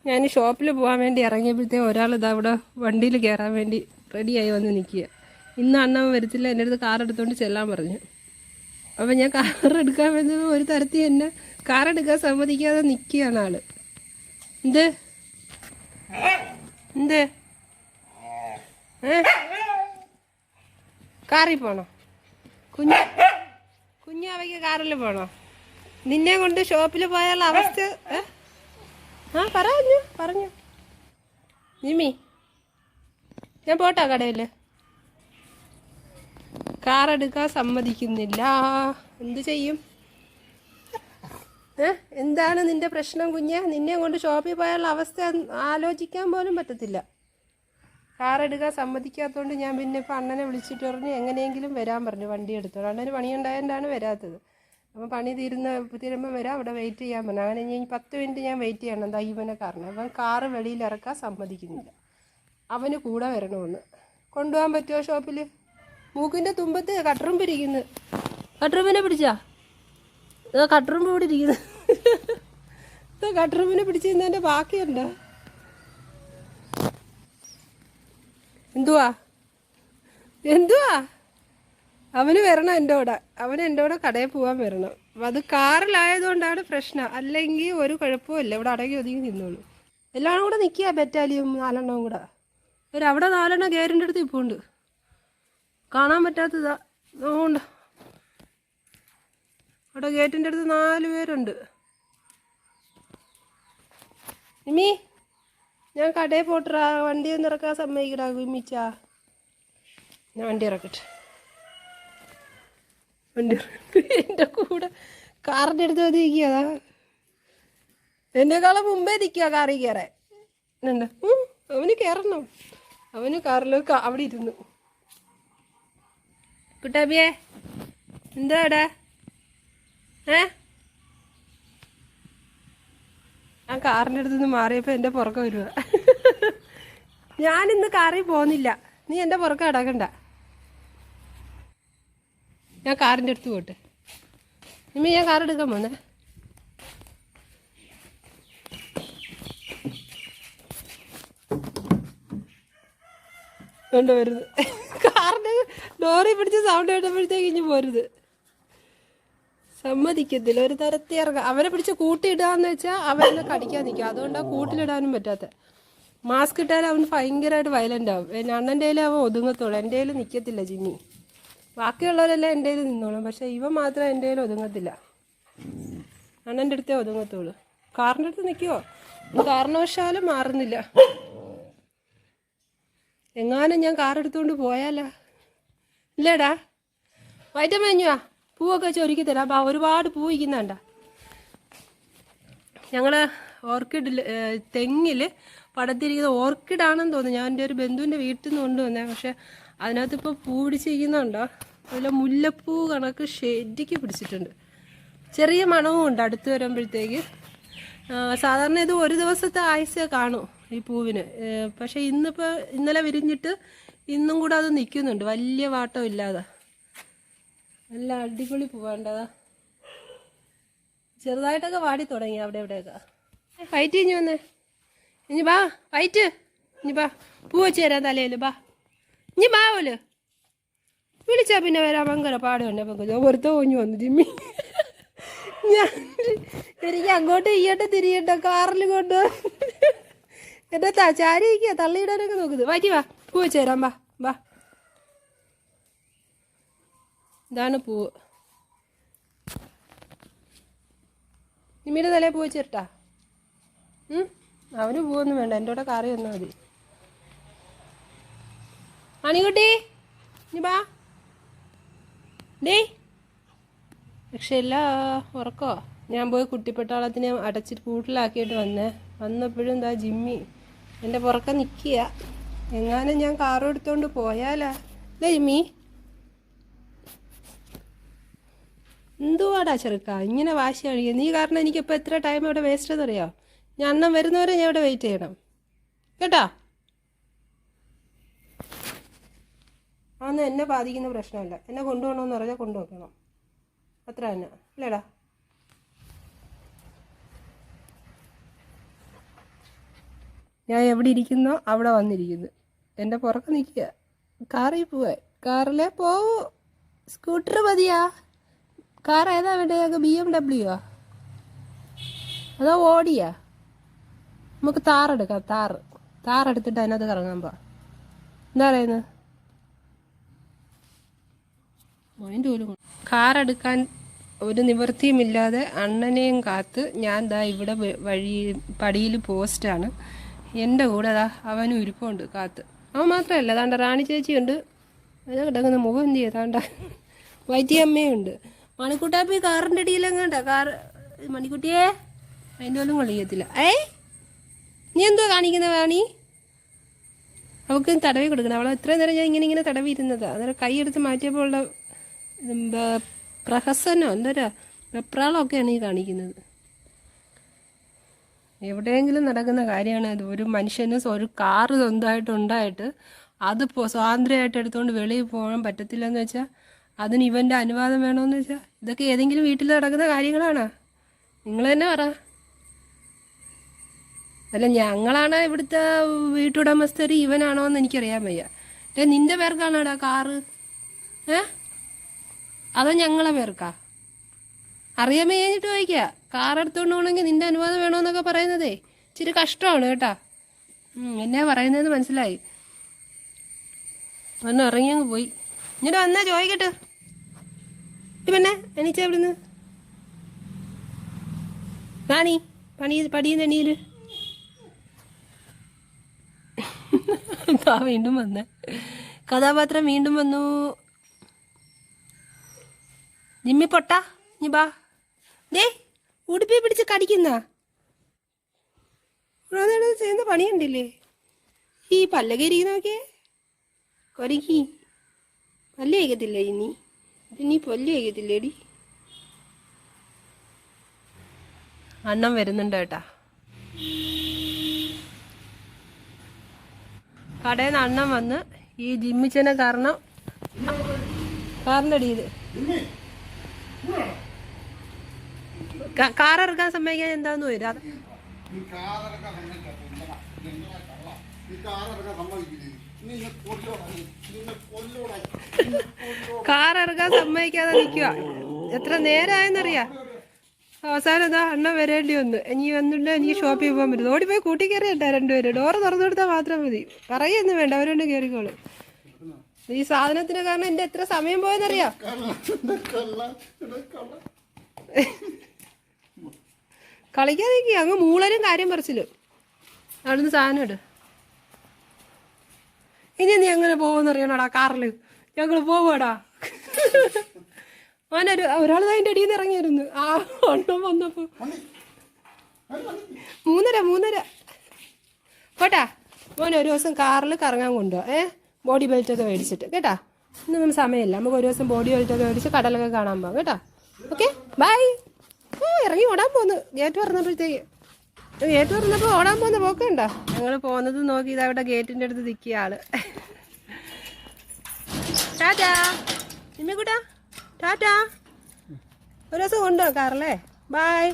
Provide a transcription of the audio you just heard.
ഞാൻ ഷോപ്പിൽ പോകാൻ വേണ്ടി ഇറങ്ങിയപ്പോഴത്തേക്കും ഒരാൾ ഇതാ ഇവിടെ വണ്ടിയിൽ കയറാൻ വേണ്ടി റെഡിയായി വന്ന് നിൽക്കുക. ഇന്ന് അണ്ണൻ വരത്തില്ല, എൻ്റെ അടുത്ത് കാർ എടുത്തുകൊണ്ട് ചെല്ലാൻ പറഞ്ഞു. അപ്പം ഞാൻ കാർ എടുക്കാൻ വേണ്ടി ഒരു തരത്തിൽ എന്നെ കാർ എടുക്കാൻ സമ്മതിക്കാതെ നിൽക്കുകയാണ് ആള്. എന്ത് എന്ത് കാറിൽ പോണോ? കുഞ്ഞാവയ്ക്ക് കാറിൽ പോണോ? നിന്നെ കൊണ്ട് ഷോപ്പിൽ പോയാലുള്ള അവസ്ഥ പറഞ്ഞു ജിമ്മി, ഞാൻ പോട്ടാ കടയിൽ. കാർ എടുക്കാൻ സമ്മതിക്കുന്നില്ല. എന്ത് ചെയ്യും? എന്താണ് നിന്റെ പ്രശ്നം കുഞ്ഞെ? നിന്നെ കൊണ്ട് ഷോപ്പിൽ പോയാലുള്ള അവസ്ഥ ആലോചിക്കാൻ പോലും പറ്റത്തില്ല. കാർ എടുക്കാൻ സമ്മതിക്കാത്തതുകൊണ്ട് ഞാൻ പിന്നെ ഇപ്പം അണ്ണനെ വിളിച്ചിട്ട് പറഞ്ഞു എങ്ങനെയെങ്കിലും വരാൻ പറഞ്ഞു, വണ്ടി എടുത്തോളൂ. അണ്ണന് പണിയുണ്ടായതുകൊണ്ടാണ് വരാത്തത്. അപ്പം പണി തീരുമ്പോൾ വരാം, അവിടെ വെയിറ്റ് ചെയ്യാൻ പറഞ്ഞു. അങ്ങനെ ഞാൻ 10 മിനിറ്റ് ഞാൻ വെയിറ്റ് ചെയ്യണം. എന്താ ഇവനെ കാരണം അവൻ കാറ് വെളിയിൽ ഇറക്കാൻ സമ്മതിക്കുന്നില്ല. അവന് കൂടെ വരണമെന്ന്. കൊണ്ടുപോകാൻ പറ്റുമോ ഷോപ്പിൽ? മൂക്കിൻ്റെ തുമ്പത്ത് കട്ടറുമ്പ് ഇരിക്കുന്നു. കട്ടറുമ്പിനെ പിടിച്ചാ? കട്ടറുമ്പ് ഇവിടെ ഇരിക്കുന്നു. കട്ടറുമ്പിനെ പിടിച്ചിരുന്നതിൻ്റെ ബാക്കിയുണ്ടോ? എന്തുവാ അവന് വരണം എൻ്റെ കൂടെ. അവന് എൻ്റെ കൂടെ കടയിൽ പോകാൻ വരണം. അപ്പം അത് കാറിലായതുകൊണ്ടാണ് പ്രശ്നം. അല്ലെങ്കിൽ ഒരു കുഴപ്പമില്ല, ഇവിടെ അടങ്ങി ഒതുങ്ങി നിന്നോളൂ. എല്ലാവരും കൂടെ നിൽക്കുക, ബറ്റാലിയും 4 കൂടെ. അവിടെ 4 ഗേരിൻ്റെ അടുത്ത് ഇപ്പോൾ ഉണ്ട്. കാണാൻ പറ്റാത്തതാ അതുകൊണ്ട്. അവിടെ ഗേറ്റിൻ്റെ അടുത്ത് 4 പേരുണ്ട്. നിമ്മി, ഞാൻ കടയിൽ പോട്ടറാ, വണ്ടി ഒന്ന് ഇറക്കാൻ സമ്മതിക്കടാ കുമ്മിച്ചാ. ഞാൻ വണ്ടി ഇറക്കട്ടെ. എൻ്റെ കൂടെ കാറിൻ്റെ അടുത്ത് ഒതുക്കിയതാ. എന്നെക്കാളും മുമ്പേ നിൽക്കുക കാറിൽ കയറാൻ. ഉണ്ട് അവന് കയറണം. അവന് കാറിൽ അവിടെ ഇരുന്നു. കുട്ടാബിയെ എന്താടാ? ഞാൻ കാറിൻ്റെ അടുത്ത് നിന്ന് മാറിയപ്പോൾ എൻ്റെ പുറകെ വരുക. ഞാനിന്ന് കാറിൽ പോകുന്നില്ല, നീ എൻ്റെ പുറകെ അടക്കണ്ട. ഞാൻ കാറിൻ്റെ അടുത്ത് പോട്ടെ. ഇമ്മ ഞാൻ കാർ എടുക്കാൻ പോന്നേ. കൊണ്ടുവരുത്. കാറിൻ്റെ ഡോറി പിടിച്ച് സൗണ്ട് കേട്ടപ്പോഴത്തേക്ക് ഇനി പോരുത്. സമ്മതിക്കത്തില്ല ഒരു തരത്തിൽ ഇറങ്ങാം. അവരെ പിടിച്ച് കൂട്ടിയിടാന്ന് വെച്ചാൽ അവരെന്നെ കടിക്കാൻ നിൽക്കുക. അതുകൊണ്ടാണ് കൂട്ടിലിടാനും പറ്റാത്ത. മാസ്ക് ഇട്ടാൽ അവൻ ഭയങ്കരമായിട്ട് വയലൻ്റ് ആവും. അണ്ണൻ്റെ കയ്യിൽ അവൻ ഒതുങ്ങത്തുള്ളൂ, എൻ്റെ കയ്യിൽ നിൽക്കത്തില്ല ജിമ്മി. ബാക്കിയുള്ളവരെല്ലാം എൻ്റെ കയ്യിൽ നിന്നോളും, പക്ഷേ ഇവൻ മാത്രം എൻ്റെ കയ്യിൽ ഒതുങ്ങത്തില്ല. അണ്ണൻ്റെ അടുത്തേ ഒതുങ്ങത്തുള്ളൂ. കാറിൻ്റെ അടുത്ത് നിൽക്കുമോ? കാരണവശാലും മാറുന്നില്ല. എങ്ങാനും ഞാൻ കാറെടുത്തുകൊണ്ട് പോയാലോ? ഇല്ലേടാ, വൈറ്റം മഞ്ഞുവാ, പൂവൊക്കെ ചൊരുക്കി തരാം. അപ്പം ഒരുപാട് പൂ ഇരിക്കുന്നുണ്ട. ഞങ്ങൾ ഓർക്കിഡിൽ തെങ്ങിൽ പടത്തിരിക്കുന്ന ഓർക്കിഡാണെന്ന് തോന്നുന്നു. ഞാൻ എൻ്റെ ഒരു ബന്ധുവിൻ്റെ വീട്ടിൽ നിന്ന് കൊണ്ടുവന്നേ. പക്ഷെ അതിനകത്ത് ഇപ്പോൾ പൂ പിടിച്ചിരിക്കുന്നുണ്ടോ? അതിൽ മുല്ലപ്പൂ കണക്ക് ശരിക്ക് പിടിച്ചിട്ടുണ്ട്. ചെറിയ മണവും ഉണ്ട് അടുത്ത് വരുമ്പോഴത്തേക്ക്. സാധാരണ ഇത് ഒരു ദിവസത്തെ ആയുസേ കാണൂ ഈ പൂവിന്. പക്ഷേ ഇന്നലെ വിരിഞ്ഞിട്ട് ഇന്നും കൂടെ അത് നിൽക്കുന്നുണ്ട്, വലിയ വാട്ടം ഇല്ലാതെ. നല്ല അടിപൊളി പൂവേണ്ടതാ. ചെറുതായിട്ടൊക്കെ വാടി തുടങ്ങി അവിടെ എവിടെയൊക്കെ. ഫൈറ്റ് ഇനി വന്നേ, ഇനി ബാ ഫൈറ്റ്. ഇനി ബാ, പൂ വെച്ച് തരാം തലയിൽ. ബാ ഇനി ബാ പോല്. വിളിച്ചാ പിന്നെ വരാൻ ഭയങ്കര പാടുണ്ട്. അപ്പം ഒരുത്ത ഓഞ്ഞു വന്നു ജിമ്മി. എനിക്ക് അങ്ങോട്ട് ഇയ്യോട്ട് തിരിയട്ടോ കാറിൽ കൊണ്ട്. എൻ്റെ ചാരിക്കുക തള്ളിയിടാനൊക്കെ നോക്കുന്നത്. വാറ്റി വാ, പൂ വെച്ച് തരാം. ബാ ബാ, ഇതാണ് പൂവ്. നിമ്മിയുടെ തലയിൽ പൂ വെച്ച് തരട്ടാ? അവന് പൂവൊന്നും വേണ്ട, എൻ്റെ കൂടെ കറി വന്നാൽ മതി. ആണിക്കുട്ടി ഇനി ബാ. ഡേ രക്ഷയില്ല, ഉറക്കോ? ഞാൻ പോയി കുട്ടിപ്പട്ടാളത്തിനെ അടച്ചിട്ട് കൂട്ടിലാക്കിയിട്ട് വന്നപ്പോഴും എന്താ ജിമ്മി എൻ്റെ പുറക്കെ നിൽക്കുക. എങ്ങാനും ഞാൻ കാറും എടുത്തോണ്ട് പോയാലാ? അല്ലേ ജിമ്മി? എന്തുവാടാ ചെറുക്ക ഇങ്ങനെ വാശി കാണിക്കുക? നീ കാരണം എനിക്കിപ്പോൾ എത്ര ടൈം ഇവിടെ വേസ്റ്റ് ചെയ്തറിയോ? ഞാൻ അണ്ണൻ വരുന്നവരെ ഞാൻ ഇവിടെ വെയിറ്റ് ചെയ്യണം കേട്ടോ. അതൊന്നും എന്നെ ബാധിക്കുന്ന പ്രശ്നമല്ല. എന്നെ കൊണ്ടുപോകണമെന്ന് പറഞ്ഞാൽ കൊണ്ടുവെക്കണം, അത്ര തന്നെ അല്ലേടാ? ഞാൻ എവിടെ ഇരിക്കുന്നോ അവിടെ വന്നിരിക്കുന്നു. എൻ്റെ പുറത്ത് നിൽക്കുക. കാറിൽ പോവാ. കാറിലെ പോവൂ. സ്കൂട്ടർ മതിയാ? കാർ ഏതാ വേണ്ടത്? ഞങ്ങൾക്ക് BMW അതോ ഓടിയാ? നമുക്ക് താറെടുക്കാം. താറെടുത്തിട്ട് അതിനകത്ത് കറങ്ങാൻ പോവാം. എന്താ പറയുന്നത്? കാറെടുക്കാൻ ഒരു നിവൃത്തിയുമില്ലാതെ അണ്ണനെയും കാത്ത് ഞാൻ ദാ ഇവിടെ പടിയിൽ പോസ്റ്റാണ്. എൻ്റെ കൂടെ ദാ അവനും ഇരിപ്പുണ്ട് കാത്ത്. അവൻ മാത്രമല്ല, അതാണ്ട റാണി ചേച്ചിയുണ്ട്. അത് കിടക്കുന്ന മുഖം എന്ത് ചെയ്താണ്ട വൈദ്യമ്മയുണ്ട്. മണിക്കുട്ടാപ്പി കാറിൻ്റെ അടിയിലെങ്ങാണ്ട മണിക്കുട്ടിയെ അതിൻ്റെ പോലും കളിക്കത്തില്ല. നീ എന്തോ കാണിക്കുന്ന റാണി? അവൾക്ക് തടവി കൊടുക്കണം. അവളെ എത്രയും നേരം ഞാൻ ഇങ്ങനെ തടവി ഇരുന്നതാ. അന്നേരം കൈയെടുത്ത് മാറ്റിയപ്പോൾ ഉള്ള പ്രഹസനോ എന്തോരാ വെപ്രാളമൊക്കെയാണ് ഈ കാണിക്കുന്നത്. എവിടെയെങ്കിലും നടക്കുന്ന കാര്യമാണ് അത്. ഒരു മനുഷ്യന് ഒരു കാറ് സ്വന്തമായിട്ടുണ്ടായിട്ട് അത് സ്വാതന്ത്ര്യമായിട്ട് എടുത്തുകൊണ്ട് വെളിയിൽ പോകാൻ പറ്റത്തില്ലെന്ന് വെച്ചാൽ അതിന് ഇവൻ്റെ അനുവാദം വേണമെന്ന് വെച്ചാൽ ഇതൊക്കെ ഏതെങ്കിലും വീട്ടിൽ നടക്കുന്ന കാര്യങ്ങളാണോ? നിങ്ങൾ തന്നെ പറ. അല്ല, ഞങ്ങളാണ് ഇവിടുത്തെ വീട്ടുടമസ്ഥര്, ഇവനാണോ എന്ന് എനിക്കറിയാൻ വയ്യ. നിന്റെ പേർക്കാണോടാ കാറ്? അതോ ഞങ്ങളെ പേർക്കാ? അറിയാൻ കഴിഞ്ഞിട്ട് ചോദിക്കുക. കാർ എടുത്തുകൊണ്ട് പോകണമെങ്കിൽ നിന്റെ അനുവാദം വേണമെന്നൊക്കെ പറയുന്നതേ ഇച്ചിരി കഷ്ടമാണ് കേട്ടാ. എന്നാ പറയുന്നതെന്ന് മനസ്സിലായി. ഒന്ന് ഇറങ്ങിയങ്ങ് പോയി. ഇങ്ങോട്ട് വന്നാ ചോദിക്കട്ടെ. പിന്നെ എണീച്ച എവിടുന്ന് റാണി? പടിയുന്ന എണീല് വീണ്ടും വന്ന കഥാപാത്രം വീണ്ടും വന്നു. ജിമ്മി പൊട്ടാ നീ ബാ. ദേ ഉടുപ്പി പിടിച്ച് കടിക്കുന്ന ചെയ്യുന്ന പണിയുണ്ടില്ലേ? ഈ പല്ലൊക്കെ ഇരിക്കുന്നൊക്കെ കൊരക്കി പല്ല് കഴിക്കത്തില്ല. ഇനി പല്ല് കഴിക്കത്തില്ലേടി? അണ്ണം വരുന്നുണ്ട് കേട്ടാ. കടയിൽ നിന്ന് അണ്ണം വന്ന് ഈ ജിമ്മിച്ചനെ കാരണം കാറിൻ്റെ അടിയിൽ കാറിറക്കാൻ സമ്മതിക്കാൻ എന്താന്ന് വരും. കാറിറക്കാൻ സമ്മതിക്കാതെ നിൽക്കുക. എത്ര നേരമായെന്നറിയാം. അവസാനം എന്താ അണ്ണൻ വരേണ്ടി വന്നു. ഇനി വന്നിട്ട് എനിക്ക് ഷോപ്പിൽ പോകാൻ പറ്റും. ഓടിപ്പോയി കൂട്ടി കയറി കേട്ടാ രണ്ടുപേരും. ഡോറ് തുറന്നു കൊടുത്താൽ മാത്രം മതി. പറയുകയൊന്നും വേണ്ട, അവരോട് കയറിക്കോളും. ഈ സാധനത്തിന് കാരണം എൻ്റെ എത്ര സമയം പോയെന്നറിയാം. കളിക്കാതിരിക്കുക. അങ്ങ് മൂളരും കാര്യം പറിച്ചിലും. അവിടുന്ന് സാധനം ഇട്. ഇനി നീ എങ്ങനെ പോകുമെന്നറിയണോടാ കാറിൽ? ഞങ്ങൾ പോവാടാ. ഒരാൾ അതിൻ്റെ അടിയിൽ നിന്ന് ഇറങ്ങിയിരുന്നു. ആ അണ്ണം വന്നപ്പോ 3:30 പോട്ടാ. മോനെ ഒരു ദിവസം കാറിൽ കറങ്ങാൻ കൊണ്ടുപോവാ. ബോഡി ബെൽറ്റൊക്കെ മേടിച്ചിട്ട് കേട്ടാ. ഇന്നൊന്നും സമയമില്ല. നമുക്ക് ഒരു ദിവസം ബോഡി ബെൽറ്റൊക്കെ മേടിച്ച് കടലൊക്കെ കാണാൻ പോവാം കേട്ടാ. Okay bye. ഇറങ്ങി ഓടാൻ പോന്നു. ഗേറ്റ് തുറന്നപ്പോൾ ഓടാൻ പോകുന്ന പോക്കണ്ട. ഞങ്ങൾ പോകുന്നത് നോക്കി ഇതവിടെ ഗേറ്റിൻ്റെ അടുത്ത് നിൽക്കിയ ആള്. ടാറ്റാ നിമ്മിക്കുട്ടാ, ടാറ്റാ. ഒരു ദിവസം കൊണ്ടുപോകാം കാറല്ലേ. ബൈ.